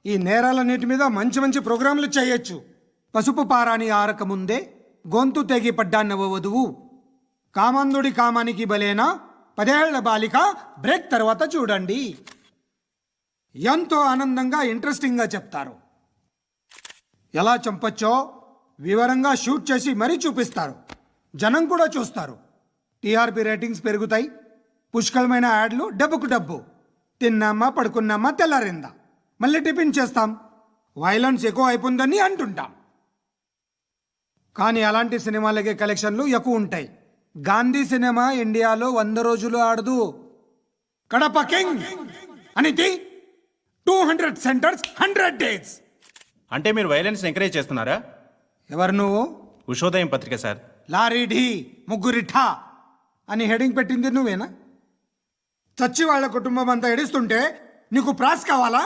ఈ నేరాలన్నిటి మీద మంచి మంచి ప్రోగ్రాంలు చేయొచ్చు. పసుపు పారాని ఆరక ముందే గొంతు తెగి పడ్డాన్నవ వధువు, కామందుడి కామానికి బలేనా 10 ఏళ్ల బాలిక బ్రేక్ తర్వాత చూడండి. ఎంతో ఆనందంగా ఇంట్రెస్టింగ్గా చెప్తారు. ఎలా చంపచ్చో వివరంగా షూట్ చేసి మరీ చూపిస్తారు. జనం కూడా చూస్తారు. టీఆర్పీ రేటింగ్స్ పెరుగుతాయి. పుష్కలమైన యాడ్లు, డబ్బుకు డబ్బు. తిన్నామా, పడుకున్నామా, తెల్లారిందా, మళ్ళీ టిఫిన్ చేస్తాం. వైలెన్స్ ఎక్కువ అయిపోయిందని అంటుంటాం. కానీ అలాంటి సినిమాలకే కలెక్షన్లు ఎక్కువ ఉంటాయి. గాంధీ సినిమా ఇండియాలో 100 రోజులు ఆడదు. కడప కింగ్ అనేది 200 సెంటర్స్ 100 డేస్. అంటే మీరు వైలెన్స్ ఎంకరేజ్ చేస్తున్నారా? ఎవరు నువ్వు? ఉషోదయం పత్రిక సార్. లారీ ఢీ ముగ్గురిఠా అని హెడింగ్ పెట్టింది నువ్వేనా? చచ్చి వాళ్ళ కుటుంబం అంతా ఎడుస్తుంటే నీకు ప్రాస్ కావాలా?